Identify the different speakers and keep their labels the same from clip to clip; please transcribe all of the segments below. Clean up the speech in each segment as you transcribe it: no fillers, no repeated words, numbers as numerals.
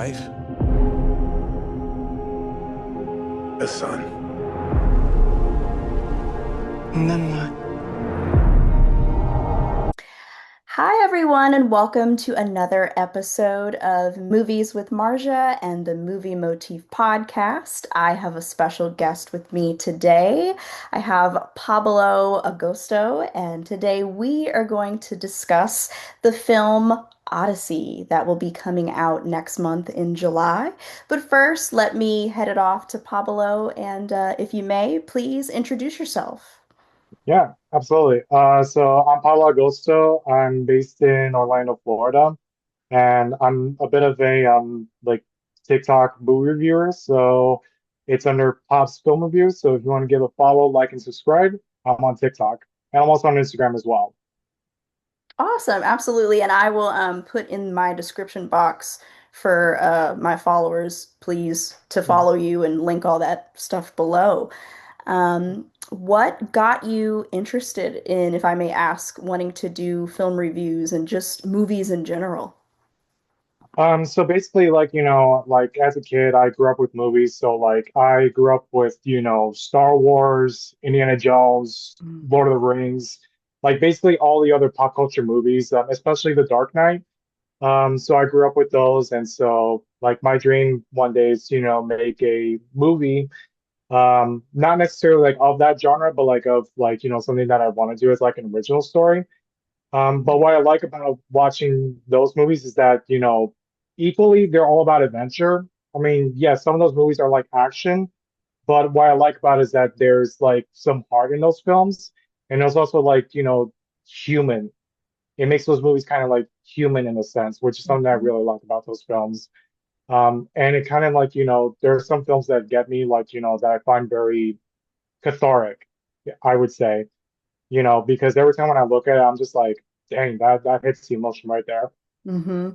Speaker 1: wife, a son. And then what?
Speaker 2: Hi, everyone, and welcome to another episode of Movies with Marja and the Movie Motif podcast. I have a special guest with me today. I have Pablo Agosto, and today we are going to discuss the film Odyssey that will be coming out next month in July. But first, let me head it off to Pablo, and if you may, please introduce yourself.
Speaker 3: Yeah, absolutely. So I'm Pablo Agosto. I'm based in Orlando, Florida, and I'm a bit of a like TikTok movie reviewer. So it's under Pop's Film Reviews. So if you want to give a follow, like, and subscribe, I'm on TikTok, and I'm also on Instagram as well.
Speaker 2: Awesome, absolutely. And I will put in my description box for my followers, please, to
Speaker 3: Mhm.
Speaker 2: follow you and link all that stuff below. What got you interested in, if I may ask, wanting to do film reviews and just movies in general?
Speaker 3: So basically, like as a kid, I grew up with movies. So like I grew up with, Star Wars, Indiana Jones,
Speaker 2: Mm.
Speaker 3: Lord of the Rings, like basically all the other pop culture movies, especially The Dark Knight. So I grew up with those, and so like my dream one day is, make a movie, not necessarily like of that genre, but like of like, something that I want to do as like an original story. But what I like about watching those movies is that, equally they're all about adventure. I mean, yeah, some of those movies are like action, but what I like about it is that there's like some heart in those films, and there's also like, human. It makes those movies kind of like human in a sense, which is something that I
Speaker 2: Mhm.
Speaker 3: really like about those films. And it kind of like, there are some films that get me like, that I find very cathartic, I would say, because every time when I look at it, I'm just like, dang, that hits the emotion right there.
Speaker 2: Hmm.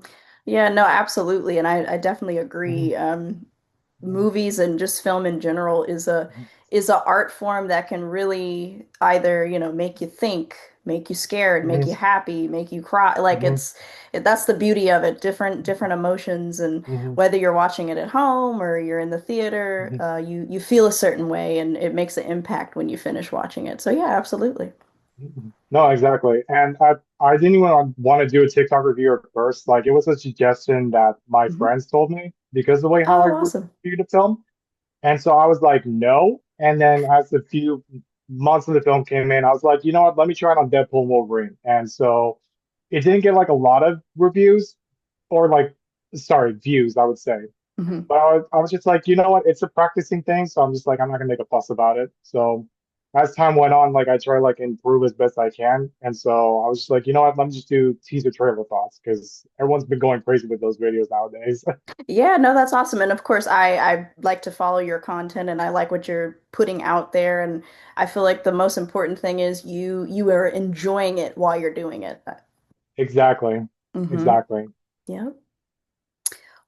Speaker 2: Yeah, no, absolutely. And I definitely
Speaker 3: Mhm,
Speaker 2: agree.
Speaker 3: mhm,
Speaker 2: Movies and just film in general is a art form that can really either, make you think, make you scared, make
Speaker 3: mhm,
Speaker 2: you happy, make you cry. Like
Speaker 3: mhm,
Speaker 2: that's the beauty of it. Different emotions, and
Speaker 3: mhm,
Speaker 2: whether you're watching it at home or you're in the theater,
Speaker 3: mhm,
Speaker 2: you feel a certain way, and it makes an impact when you finish watching it. So yeah, absolutely.
Speaker 3: mhm. No, exactly. And I didn't even want to do a TikTok review at first. Like it was a suggestion that my
Speaker 2: Hmm.
Speaker 3: friends told me because of the way how I
Speaker 2: Oh, awesome.
Speaker 3: reviewed the film. And so I was like, no. And then as a few months of the film came in, I was like, you know what? Let me try it on Deadpool and Wolverine. And so it didn't get like a lot of reviews or like, sorry, views, I would say.
Speaker 2: Hmm.
Speaker 3: But I was just like, you know what? It's a practicing thing. So I'm just like, I'm not gonna make a fuss about it. So as time went on, like I try like improve as best I can. And so I was just like, you know what? Let me just do teaser trailer thoughts because everyone's been going crazy with those videos nowadays.
Speaker 2: Yeah, no, that's awesome. And of course, I like to follow your content and I like what you're putting out there. And I feel like the most important thing is you are enjoying it while you're doing it.
Speaker 3: Exactly.
Speaker 2: Mm-hmm.
Speaker 3: Exactly.
Speaker 2: Yeah.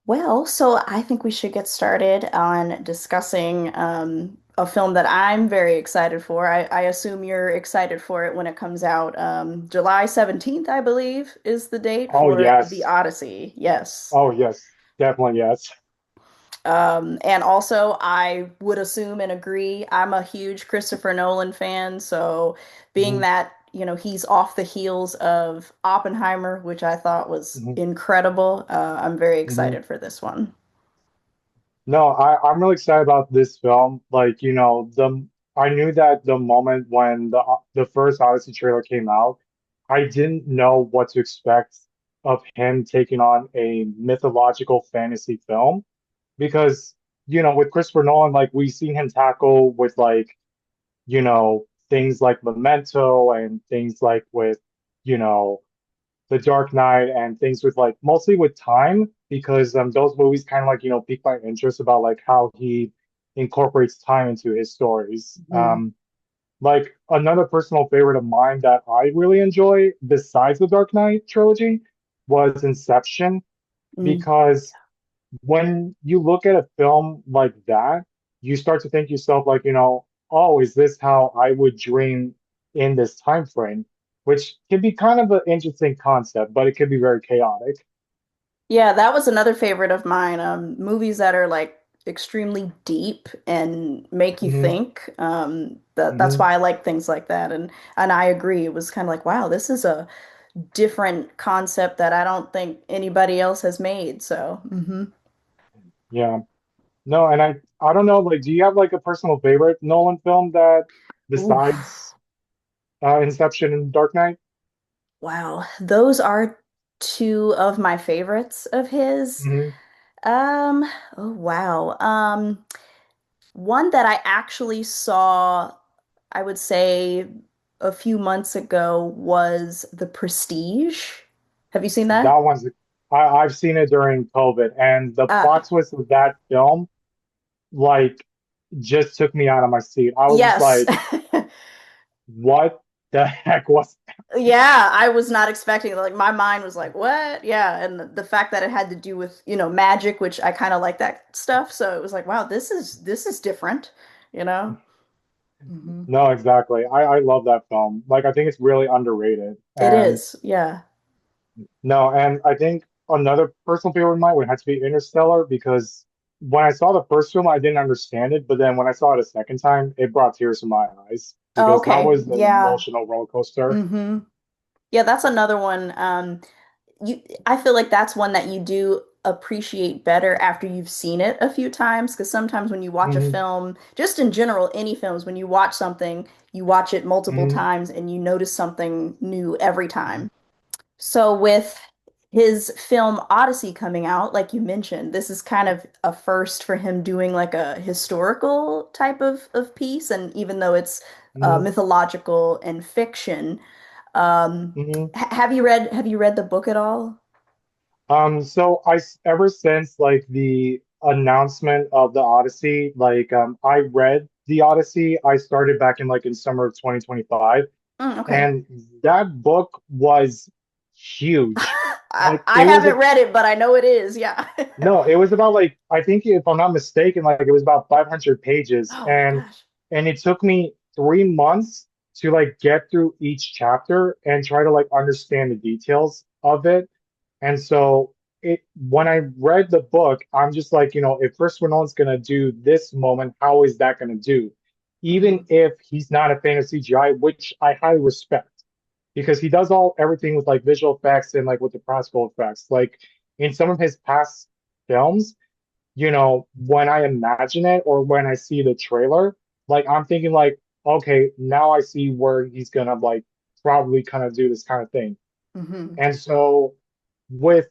Speaker 2: Well, so I think we should get started on discussing a film that I'm very excited for. I assume you're excited for it when it comes out. July 17th, I believe, is the date
Speaker 3: Oh
Speaker 2: for The
Speaker 3: yes.
Speaker 2: Odyssey. Yes.
Speaker 3: Oh yes. Definitely yes.
Speaker 2: And also, I would assume and agree, I'm a huge Christopher Nolan fan. So, being
Speaker 3: Mhm,
Speaker 2: that, he's off the heels of Oppenheimer, which I thought was
Speaker 3: mhm,
Speaker 2: incredible, I'm very
Speaker 3: mhm.
Speaker 2: excited for this one.
Speaker 3: No, I'm really excited about this film. Like, I knew that the moment when the first Odyssey trailer came out, I didn't know what to expect of him taking on a mythological fantasy film because, with Christopher Nolan, like we've seen him tackle with like, things like Memento and things like with, you know, The Dark Knight and things with like mostly with time because those movies kind of like pique my interest about like how he incorporates time into his stories.
Speaker 2: Mm,
Speaker 3: Like another personal favorite of mine that I really enjoy besides the Dark Knight trilogy was Inception
Speaker 2: mm,
Speaker 3: because when you look at a film like that, you start to think yourself like, oh, is this how I would dream in this time frame? Which can be kind of an interesting concept, but it can be very chaotic.
Speaker 2: Yeah, that was another favorite of mine. Movies that are like extremely deep and make you
Speaker 3: Hmm.
Speaker 2: think. That's
Speaker 3: Hmm.
Speaker 2: why I like things like that. And I agree. It was kind of like, wow, this is a different concept that I don't think anybody else has made. So,
Speaker 3: Yeah. No, and I don't know, like, do you have like a personal favorite Nolan film that
Speaker 2: oof,
Speaker 3: besides Inception and Dark Knight?
Speaker 2: wow, those are two of my favorites of his.
Speaker 3: Hmm.
Speaker 2: Um, oh wow. One that I actually saw, I would say a few months ago was The Prestige. Have you seen
Speaker 3: That
Speaker 2: that?
Speaker 3: one's I've seen it during COVID, and the
Speaker 2: Uh,
Speaker 3: plot twist of that film like just took me out of my seat. I was just
Speaker 2: yes.
Speaker 3: like, what the heck was
Speaker 2: Yeah, I was not expecting like my mind was like, what? Yeah, and the fact that it had to do with, magic, which I kind of like that stuff, so it was like, wow, this is different, you know? Hmm.
Speaker 3: No, exactly. I love that film. Like I think it's really underrated.
Speaker 2: It
Speaker 3: And
Speaker 2: is. Yeah.
Speaker 3: no, and I think another personal favorite of mine would have to be Interstellar because when I saw the first film, I didn't understand it, but then when I saw it a second time, it brought tears to my eyes
Speaker 2: Oh,
Speaker 3: because that
Speaker 2: okay.
Speaker 3: was an
Speaker 2: Yeah.
Speaker 3: emotional roller coaster.
Speaker 2: Hmm. Yeah, that's another one. I feel like that's one that you do appreciate better after you've seen it a few times because sometimes when you watch a
Speaker 3: Hmm.
Speaker 2: film, just in general, any films, when you watch something, you watch it multiple
Speaker 3: Hmm.
Speaker 2: times and you notice something new every time. So with his film Odyssey coming out, like you mentioned, this is kind of a first for him doing like a historical type of piece, and even though it's
Speaker 3: Hmm.
Speaker 2: mythological and fiction,
Speaker 3: Hmm.
Speaker 2: have you read the book at all?
Speaker 3: So ever since like the announcement of the Odyssey, like I read the Odyssey. I started back in like in summer of 2025,
Speaker 2: Okay.
Speaker 3: and that book was huge.
Speaker 2: I,
Speaker 3: Like
Speaker 2: I
Speaker 3: it was
Speaker 2: haven't
Speaker 3: a
Speaker 2: read it, but I know it is. Yeah.
Speaker 3: no, it was about like I think if I'm not mistaken, like it was about 500 pages,
Speaker 2: Oh my
Speaker 3: and
Speaker 2: gosh.
Speaker 3: it took me 3 months to like get through each chapter and try to like understand the details of it. And so it when I read the book, I'm just like, if Christopher Nolan's gonna do this moment, how is that gonna do? Even
Speaker 2: Hmm.
Speaker 3: if he's not a fan of CGI, which I highly respect, because he does everything with like visual effects and like with the practical effects. Like in some of his past films, when I imagine it or when I see the trailer, like I'm thinking like, okay, now I see where he's gonna like probably kind of do this kind of thing.
Speaker 2: Hmm.
Speaker 3: And so with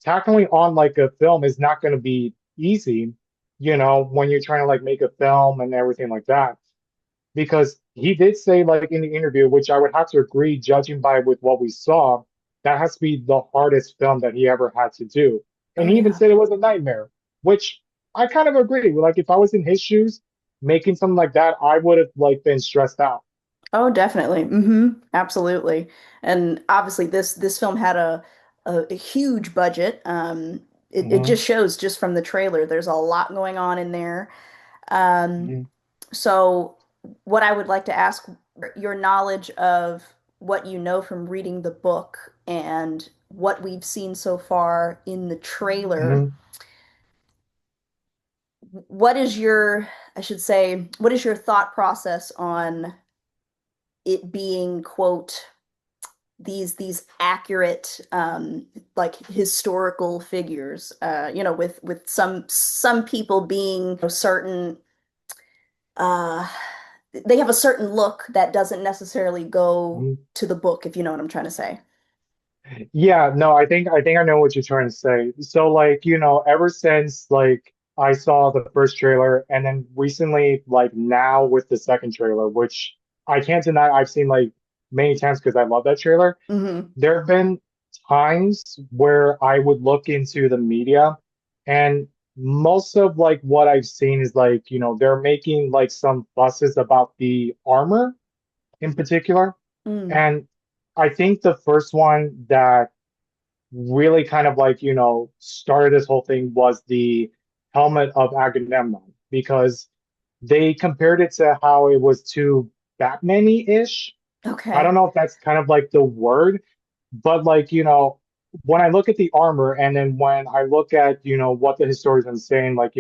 Speaker 3: tackling on like a film is not going to be easy, when you're trying to like make a film and everything like that. Because he did say like in the interview, which I would have to agree, judging by with what we saw, that has to be the hardest film that he ever had to do. And
Speaker 2: Oh
Speaker 3: he even
Speaker 2: yeah.
Speaker 3: said it was a nightmare, which I kind of agree. Like if I was in his shoes making something like that, I would have like been stressed out.
Speaker 2: Oh, definitely. Absolutely. And obviously this film had a huge budget. It
Speaker 3: Hmm.
Speaker 2: just shows just from the trailer. There's a lot going on in there. Um,
Speaker 3: Hmm.
Speaker 2: so what I would like to ask your knowledge of what you know from reading the book and what we've seen so far in the trailer.
Speaker 3: Hmm.
Speaker 2: What is your, I should say, what is your thought process on it being, quote, these accurate like historical figures with some people being a certain uh they have a certain look that doesn't necessarily go
Speaker 3: Hmm.
Speaker 2: to the book, if you know what I'm trying to say.
Speaker 3: Yeah, no, I think I know what you're trying to say. So like, ever since like I saw the first trailer and then recently like now with the second trailer, which I can't deny I've seen like many times because I love that trailer.
Speaker 2: Hmm.
Speaker 3: There have been times where I would look into the media and most of like what I've seen is like, they're making like some fusses about the armor in particular.
Speaker 2: Mm.
Speaker 3: And I think the first one that really kind of like, started this whole thing was the helmet of Agamemnon because they compared it to how it was too Batman-y-ish. I don't
Speaker 2: Okay.
Speaker 3: know if that's kind of like the word, but like, when I look at the armor, and then when I look at, what the historians are saying, like,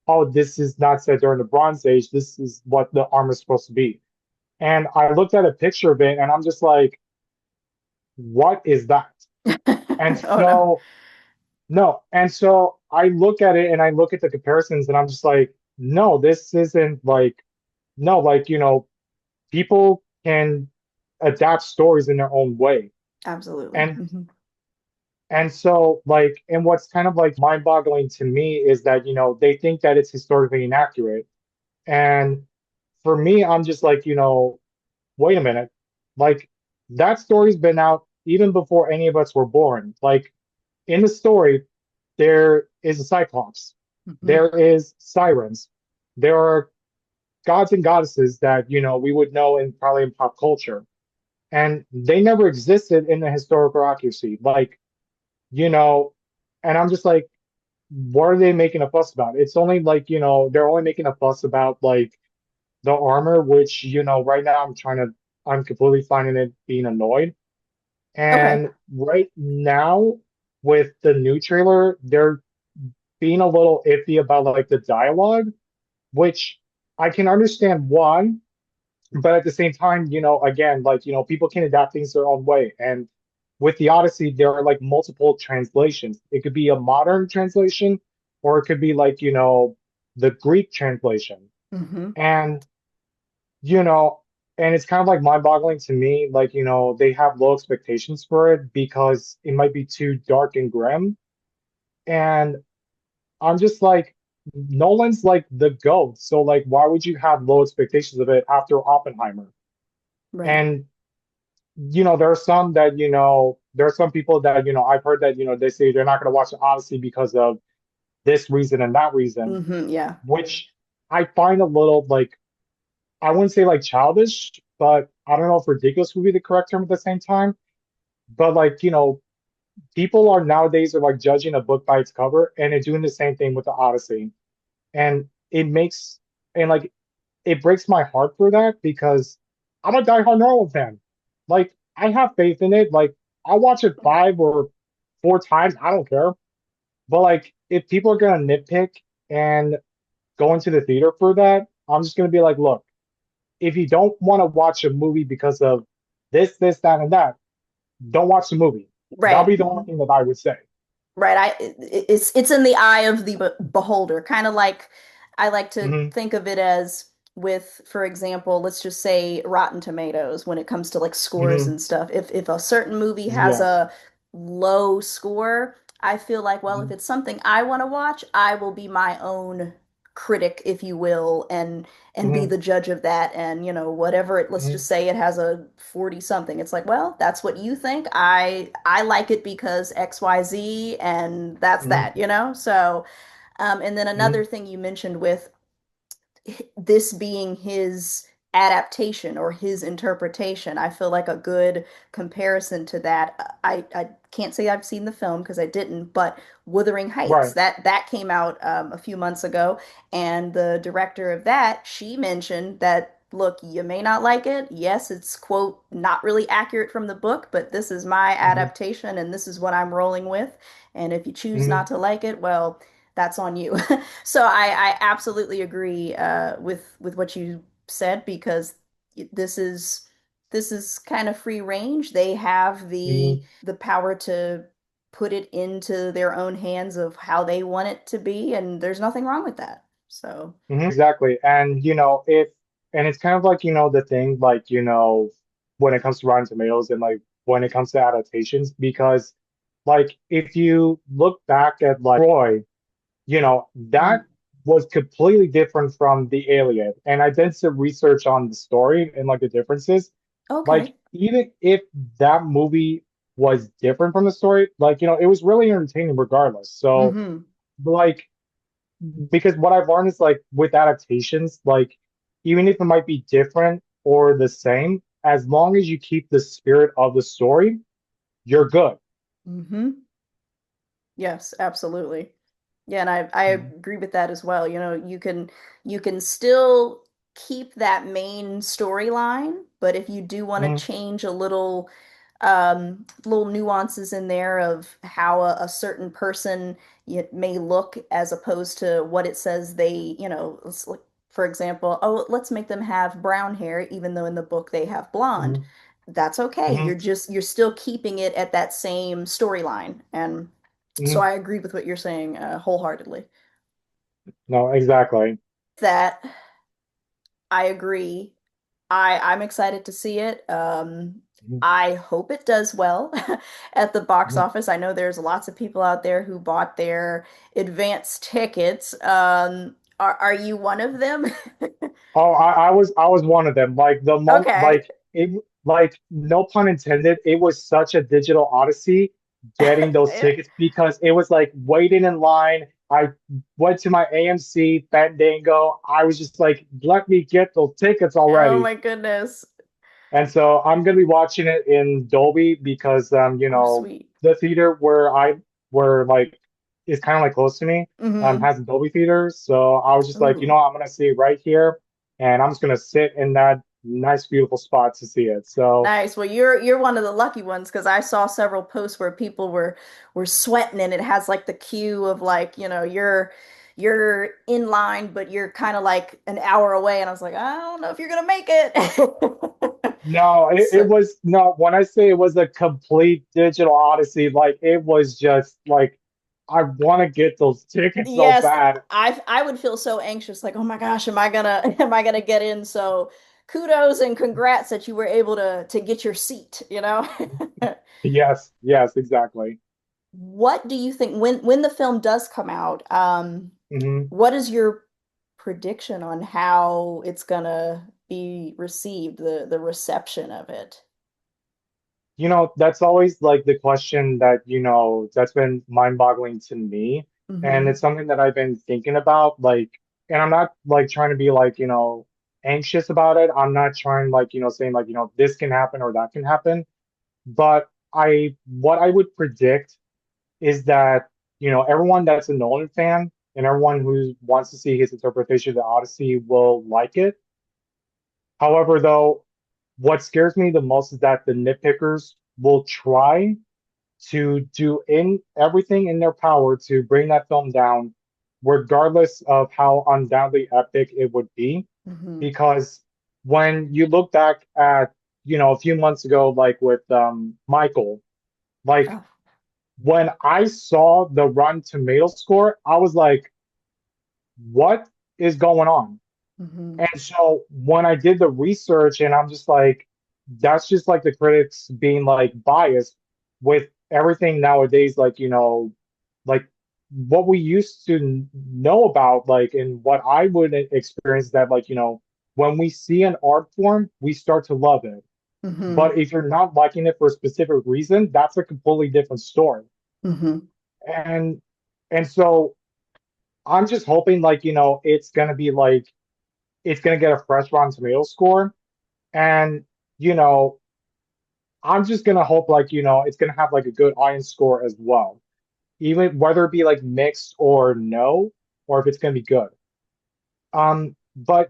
Speaker 3: oh, this is not set during the Bronze Age, this is what the armor is supposed to be. And I looked at a picture of it and I'm just like, what is that? And
Speaker 2: Oh no.
Speaker 3: so, no. And so I look at it and I look at the comparisons and I'm just like, no, this isn't like, no, like, people can adapt stories in their own way.
Speaker 2: Absolutely.
Speaker 3: And so like, and what's kind of like mind-boggling to me is that, they think that it's historically inaccurate. And for me, I'm just like, wait a minute. Like that story's been out even before any of us were born. Like in the story, there is a Cyclops,
Speaker 2: Hmm.
Speaker 3: there is sirens, there are gods and goddesses that, we would know in probably in pop culture. And they never existed in the historical accuracy. Like, you know, and I'm just like, what are they making a fuss about? It's only like, they're only making a fuss about like the armor, which, right now I'm completely finding it being annoyed.
Speaker 2: Okay.
Speaker 3: And right now, with the new trailer, they're being a little iffy about like the dialogue, which I can understand why, but at the same time, again, like, people can adapt things their own way. And with the Odyssey, there are like multiple translations. It could be a modern translation, or it could be like, the Greek translation.
Speaker 2: Hmm.
Speaker 3: And you know, and it's kind of like mind-boggling to me, like, they have low expectations for it because it might be too dark and grim. And I'm just like, Nolan's like the GOAT. So like, why would you have low expectations of it after Oppenheimer?
Speaker 2: Right.
Speaker 3: And there are some that, there are some people that, I've heard that, they say they're not going to watch the Odyssey because of this reason and that reason,
Speaker 2: Yeah.
Speaker 3: which I find a little like, I wouldn't say like childish, but I don't know if ridiculous would be the correct term at the same time. But like, people are nowadays are like judging a book by its cover, and they're doing the same thing with the Odyssey. And it makes and like it breaks my heart for that because I'm a diehard Nolan fan. Like I have faith in it. Like I'll watch it 5 or 4 times. I don't care. But like if people are gonna nitpick and go into the theater for that, I'm just gonna be like, look, if you don't want to watch a movie because of this, that, and that, don't watch the movie. That'll
Speaker 2: Right.
Speaker 3: be the only thing that I would say.
Speaker 2: Right. It's in the eye of the beholder. Kind of like I like to
Speaker 3: Hmm.
Speaker 2: think of it as with, for example, let's just say Rotten Tomatoes when it comes to like scores
Speaker 3: Hmm.
Speaker 2: and stuff. If a certain movie has
Speaker 3: Yeah.
Speaker 2: a low score, I feel like, well, if
Speaker 3: Hmm.
Speaker 2: it's something I want to watch, I will be my own critic, if you will, and be
Speaker 3: Hmm.
Speaker 2: the judge of that. And whatever it, let's just
Speaker 3: Hmm.
Speaker 2: say it has a 40 something. It's like, well, that's what you think. I like it because XYZ, and that's
Speaker 3: Hmm.
Speaker 2: that. So and then
Speaker 3: Hmm.
Speaker 2: another thing you mentioned with this being his adaptation or his interpretation. I feel like a good comparison to that. I can't say I've seen the film because I didn't, but Wuthering Heights,
Speaker 3: Right.
Speaker 2: that came out a few months ago, and the director of that, she mentioned that, look, you may not like it. Yes, it's quote not really accurate from the book, but this is my
Speaker 3: Hmm.
Speaker 2: adaptation and this is what I'm rolling with. And if you choose
Speaker 3: Hmm.
Speaker 2: not to like it, well, that's on you. So I absolutely agree with what you said because this is this is kind of free range. They have the
Speaker 3: Hmm.
Speaker 2: the power to put it into their own hands of how they want it to be, and there's nothing wrong with that. So,
Speaker 3: Exactly. And if and it's kind of like, the thing, like, when it comes to Rotten Tomatoes and like when it comes to adaptations, because like if you look back at like Troy, that
Speaker 2: mhm.
Speaker 3: was completely different from The Alien. And I did some research on the story and like the differences. Like,
Speaker 2: Okay.
Speaker 3: even if that movie was different from the story, like, it was really entertaining regardless. So,
Speaker 2: Hmm.
Speaker 3: like, because what I've learned is like with adaptations, like, even if it might be different or the same, as long as you keep the spirit of the story, you're good.
Speaker 2: Hmm. Yes, absolutely. Yeah, and I agree with that as well. You can still keep that main storyline, but if you do want to
Speaker 3: Mhm.
Speaker 2: change a little little nuances in there of how a certain person may look as opposed to what it says they, for example, oh, let's make them have brown hair, even though in the book they have blonde.
Speaker 3: Hmm.
Speaker 2: That's okay.
Speaker 3: Hmm.
Speaker 2: You're still keeping it at that same storyline. And so
Speaker 3: Hmm.
Speaker 2: I agree with what you're saying, wholeheartedly.
Speaker 3: No, exactly.
Speaker 2: That I agree. I'm excited to see it.
Speaker 3: Mhm.
Speaker 2: I hope it does well at the box
Speaker 3: Mhm.
Speaker 2: office. I know there's lots of people out there who bought their advance tickets. Are you one of them?
Speaker 3: Oh, I was one of them. Like the moment,
Speaker 2: Okay.
Speaker 3: like no pun intended, it was such a digital odyssey getting those
Speaker 2: It-
Speaker 3: tickets because it was like waiting in line. I went to my AMC Fandango. I was just like, let me get those tickets
Speaker 2: oh
Speaker 3: already.
Speaker 2: my goodness.
Speaker 3: And so I'm gonna be watching it in Dolby because
Speaker 2: Oh, sweet.
Speaker 3: the theater where like is kind of like close to me
Speaker 2: Hmm.
Speaker 3: has a Dolby theater. So I was just like,
Speaker 2: Ooh.
Speaker 3: I'm gonna see it right here and I'm just gonna sit in that nice beautiful spot to see it. So
Speaker 2: Nice. Well, you're one of the lucky ones because I saw several posts where people were sweating and it has like the queue of like, you're in line, but you're kind of like an hour away, and I was like, I don't know if you're gonna make it.
Speaker 3: no, it
Speaker 2: So
Speaker 3: was no, when I say it was a complete digital odyssey, like it was just like I want to get those tickets so
Speaker 2: yes,
Speaker 3: bad.
Speaker 2: I would feel so anxious, like, oh my gosh, am I gonna am I gonna get in? So kudos and congrats that you were able to get your seat.
Speaker 3: Yes, yes, exactly.
Speaker 2: What do you think when the film does come out?
Speaker 3: Hmm.
Speaker 2: What is your prediction on how it's gonna be received, the reception of it?
Speaker 3: That's always like the question that, that's been mind-boggling to me. And
Speaker 2: Hmm.
Speaker 3: it's something that I've been thinking about, like, and I'm not like trying to be like, anxious about it. I'm not trying like, saying like, this can happen or that can happen. But what I would predict is that, everyone that's a Nolan fan and everyone who wants to see his interpretation of the Odyssey will like it. However, though, what scares me the most is that the nitpickers will try to do in everything in their power to bring that film down, regardless of how undoubtedly epic it would be.
Speaker 2: Hmm.
Speaker 3: Because when you look back at, a few months ago, like with Michael, like
Speaker 2: Oh.
Speaker 3: when I saw the Rotten Tomato score, I was like, what is going on?
Speaker 2: Hmm.
Speaker 3: And so when I did the research, and I'm just like, that's just like the critics being like biased with everything nowadays, like, like what we used to know about, like, and what I would experience that, like, when we see an art form, we start to love it.
Speaker 2: Hmm.
Speaker 3: But if you're not liking it for a specific reason, that's a completely different story.
Speaker 2: Hmm.
Speaker 3: And and so I'm just hoping like, it's gonna be like it's gonna get a fresh Rotten Tomato score. And, you know, I'm just gonna hope like, it's gonna have like a good audience score as well. Even whether it be like mixed or no, or if it's gonna be good. But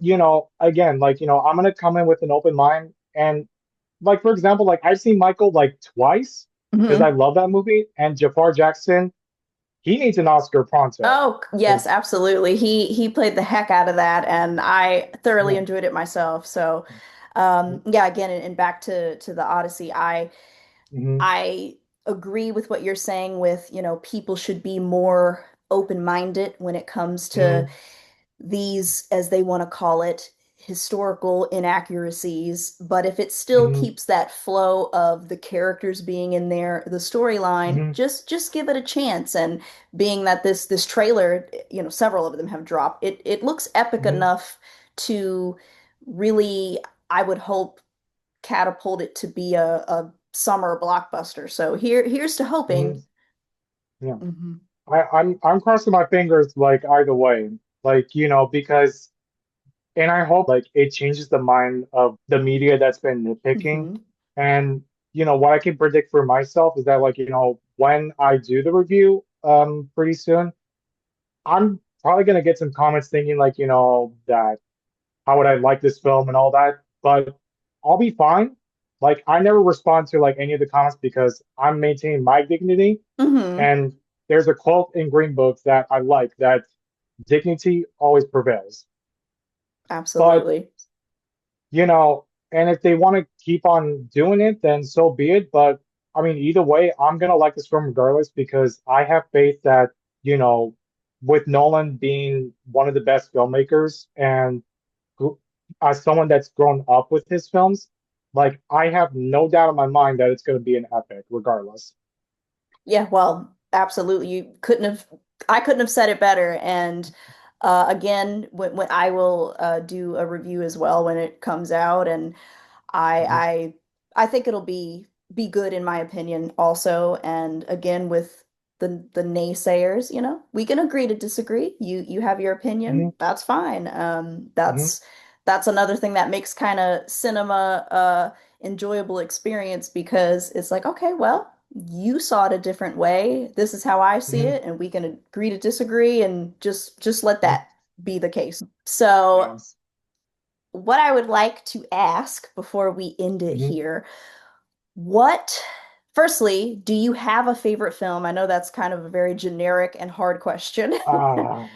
Speaker 3: again, like, I'm gonna come in with an open mind and like for example, like I've seen Michael like twice because I
Speaker 2: Hmm.
Speaker 3: love that movie, and Jafar Jackson, he needs an Oscar pronto.
Speaker 2: Oh, yes,
Speaker 3: 'Cause-
Speaker 2: absolutely. He played the heck out of that, and I thoroughly
Speaker 3: yeah.
Speaker 2: enjoyed it myself. So, yeah, again, and back to the Odyssey,
Speaker 3: Hmm.
Speaker 2: I agree with what you're saying with, people should be more open-minded when it comes to
Speaker 3: Hmm.
Speaker 2: these, as they want to call it, historical inaccuracies. But if it still
Speaker 3: Hmm.
Speaker 2: keeps that flow of the characters being in there, the storyline,
Speaker 3: Hmm.
Speaker 2: just give it a chance. And being that this trailer, several of them have dropped, it looks epic
Speaker 3: Hmm.
Speaker 2: enough to really, I would hope, catapult it to be a summer blockbuster. So here's to
Speaker 3: Hmm.
Speaker 2: hoping.
Speaker 3: Yeah.
Speaker 2: Hmm.
Speaker 3: I'm crossing my fingers like either way. Like, because and I hope like it changes the mind of the media that's been nitpicking.
Speaker 2: Hmm.
Speaker 3: And what I can predict for myself is that like, when I do the review pretty soon, I'm probably gonna get some comments thinking like, that how would I like this film and all that, but I'll be fine. like I never respond to like any of the comments because I'm maintaining my dignity.
Speaker 2: Hmm.
Speaker 3: And there's a quote in Green Books that I like that dignity always prevails. But
Speaker 2: Absolutely.
Speaker 3: and if they want to keep on doing it, then so be it. But I mean, either way, I'm gonna like this film regardless because I have faith that, you know, with Nolan being one of the best filmmakers and gr- as someone that's grown up with his films, like I have no doubt in my mind that it's gonna be an epic regardless.
Speaker 2: Yeah, well, absolutely. I couldn't have said it better. And again, when I will do a review as well when it comes out, and
Speaker 3: Mhm,
Speaker 2: I I think it'll be good in my opinion also. And again, with the naysayers, we can agree to disagree. You have your opinion,
Speaker 3: mhm,
Speaker 2: that's fine.
Speaker 3: mhm,
Speaker 2: That's another thing that makes kind of cinema enjoyable experience because it's like, okay, well, you saw it a different way. This is how I see
Speaker 3: mhm,
Speaker 2: it, and we can agree to disagree and just let
Speaker 3: mhm.
Speaker 2: that be the case. So
Speaker 3: Yes.
Speaker 2: what I would like to ask before we end it
Speaker 3: Mhm.
Speaker 2: here, what, firstly, do you have a favorite film? I know that's kind of a very generic and hard question.
Speaker 3: Ah,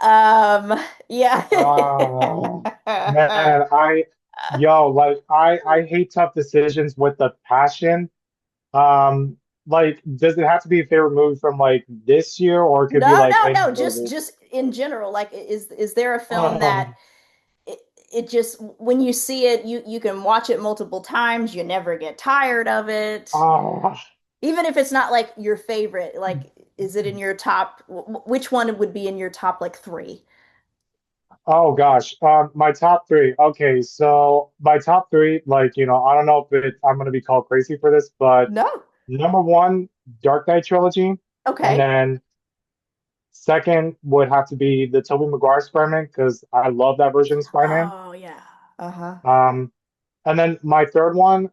Speaker 2: Um, yeah.
Speaker 3: ah, man, like I hate tough decisions with a passion. Um, like, does it have to be a favorite movie from like this year, or it could be
Speaker 2: No,
Speaker 3: like
Speaker 2: no,
Speaker 3: any
Speaker 2: no,
Speaker 3: movie?
Speaker 2: just in general. Like, is there a film that
Speaker 3: Um,
Speaker 2: it, it just when you see it, you can watch it multiple times, you never get tired of it.
Speaker 3: ah,
Speaker 2: Even if it's not like your favorite, like is it in your top, which one would be in your top like three?
Speaker 3: oh gosh, my top three. Okay, so my top three, like I don't know if I'm gonna be called crazy for this, but
Speaker 2: No.
Speaker 3: number one, Dark Knight trilogy, and
Speaker 2: Okay.
Speaker 3: then second would have to be the Tobey Maguire Spider-Man because I love that version of Spider-Man.
Speaker 2: Oh yeah. Uh-huh.
Speaker 3: Um, and then my third one,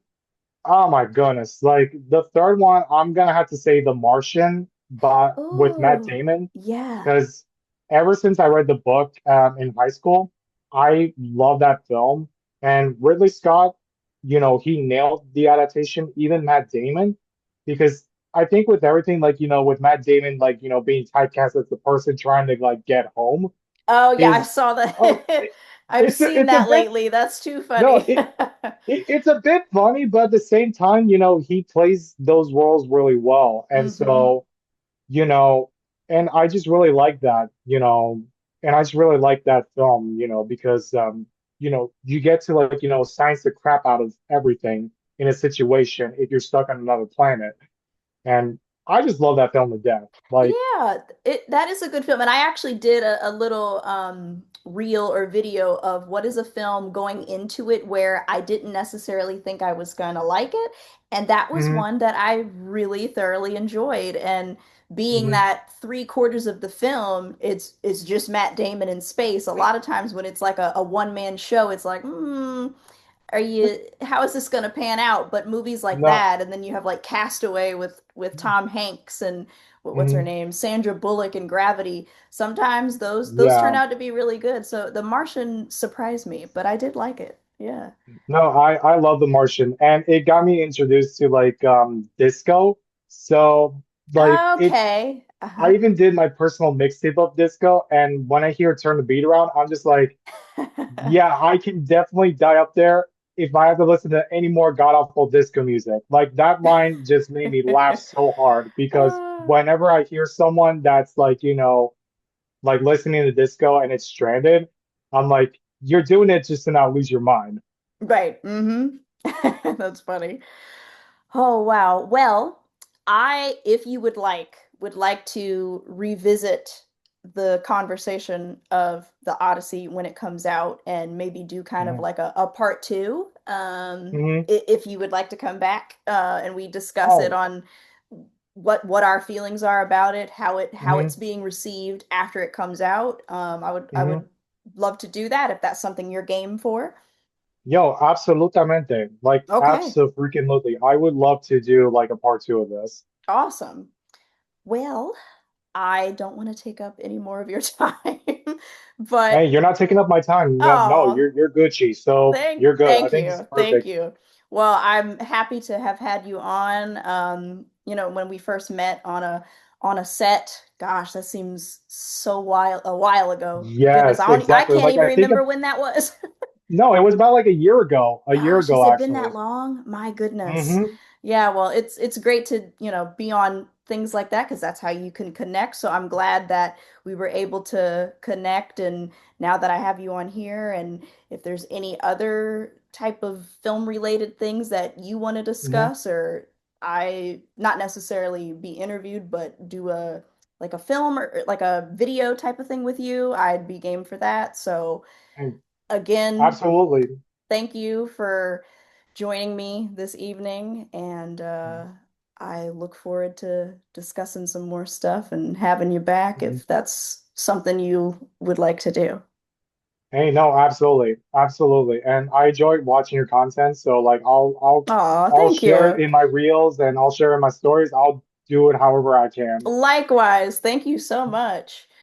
Speaker 3: oh my goodness, like the third one, I'm gonna have to say The Martian, but with Matt
Speaker 2: Oh,
Speaker 3: Damon,
Speaker 2: yeah.
Speaker 3: because ever since I read the book in high school, I love that film. And Ridley Scott, he nailed the adaptation, even Matt Damon, because I think with everything, like, with Matt Damon, like, being typecast as the person trying to like get home
Speaker 2: Oh yeah, I
Speaker 3: is,
Speaker 2: saw
Speaker 3: oh,
Speaker 2: that. I've seen
Speaker 3: it's a
Speaker 2: that
Speaker 3: bit,
Speaker 2: lately. That's too
Speaker 3: no,
Speaker 2: funny.
Speaker 3: it's a bit funny, but at the same time, he plays those roles really well. And
Speaker 2: Hmm.
Speaker 3: so, you know, and I just really like that, and I just really like that film, because you get to like, science the crap out of everything in a situation if you're stuck on another planet. And I just love that film to death. Like,
Speaker 2: Yeah, that is a good film. And I actually did a little reel or video of what is a film going into it where I didn't necessarily think I was gonna like it. And that was
Speaker 3: mhm,
Speaker 2: one that I really thoroughly enjoyed. And being
Speaker 3: mhm,
Speaker 2: that three-quarters of the film, it's just Matt Damon in space. A lot of times when it's like a one-man show, it's like, how is this going to pan out? But movies like
Speaker 3: no,
Speaker 2: that, and then you have like Castaway with Tom Hanks and what's her
Speaker 3: mhm,
Speaker 2: name, Sandra Bullock and Gravity. Sometimes those turn
Speaker 3: yeah.
Speaker 2: out to be really good. So The Martian surprised me, but I did like it. Yeah.
Speaker 3: No, I love The Martian, and it got me introduced to like disco. So like
Speaker 2: Okay.
Speaker 3: I
Speaker 2: Uh-huh.
Speaker 3: even did my personal mixtape of disco, and when I hear Turn the Beat Around, I'm just like, yeah, I can definitely die up there if I have to listen to any more god awful disco music. Like that line just made me laugh so hard because
Speaker 2: Uh,
Speaker 3: whenever I hear someone that's like, like listening to disco and it's stranded, I'm like, you're doing it just to not lose your mind.
Speaker 2: right. Mm-hmm. That's funny. Oh wow. Well, if you would like to revisit the conversation of the Odyssey when it comes out and maybe do kind of
Speaker 3: Mhm.
Speaker 2: like a part two.
Speaker 3: Mhm.
Speaker 2: If you would like to come back and we discuss it
Speaker 3: Oh,
Speaker 2: on what our feelings are about it, how it's
Speaker 3: mhm.
Speaker 2: being received after it comes out. I
Speaker 3: Mhm.
Speaker 2: would love to do that if that's something you're game for.
Speaker 3: Yo, absolutamente. Like,
Speaker 2: Okay.
Speaker 3: absolutely. I would love to do like a part two of this.
Speaker 2: Awesome. Well, I don't want to take up any more of your time,
Speaker 3: Hey,
Speaker 2: but
Speaker 3: you're not taking up my time. No, no,
Speaker 2: oh,
Speaker 3: you're Gucci, so you're good. I
Speaker 2: thank
Speaker 3: think this is
Speaker 2: you, thank
Speaker 3: perfect.
Speaker 2: you. Well, I'm happy to have had you on. When we first met on a set, gosh, that seems a while ago. Goodness,
Speaker 3: Yes,
Speaker 2: I
Speaker 3: exactly.
Speaker 2: can't
Speaker 3: Like
Speaker 2: even
Speaker 3: I think
Speaker 2: remember when that was.
Speaker 3: no, it was about like a year ago. A year
Speaker 2: Gosh, has
Speaker 3: ago
Speaker 2: it been that
Speaker 3: actually.
Speaker 2: long? My goodness.
Speaker 3: Hmm.
Speaker 2: Yeah, well, it's great to, be on things like that because that's how you can connect. So I'm glad that we were able to connect and now that I have you on here and if there's any other type of film related things that you want to
Speaker 3: Hmm.
Speaker 2: discuss or I not necessarily be interviewed, but do a like a film or like a video type of thing with you, I'd be game for that. So
Speaker 3: And
Speaker 2: again,
Speaker 3: absolutely.
Speaker 2: thank you for joining me this evening, and I look forward to discussing some more stuff and having you back
Speaker 3: Mhm.
Speaker 2: if that's something you would like to do.
Speaker 3: Hey, no, absolutely, absolutely. And I enjoy watching your content. So like
Speaker 2: Aw,
Speaker 3: I'll
Speaker 2: thank
Speaker 3: share it
Speaker 2: you.
Speaker 3: in my reels and I'll share in my stories. I'll do it however I can.
Speaker 2: Likewise, thank you so much.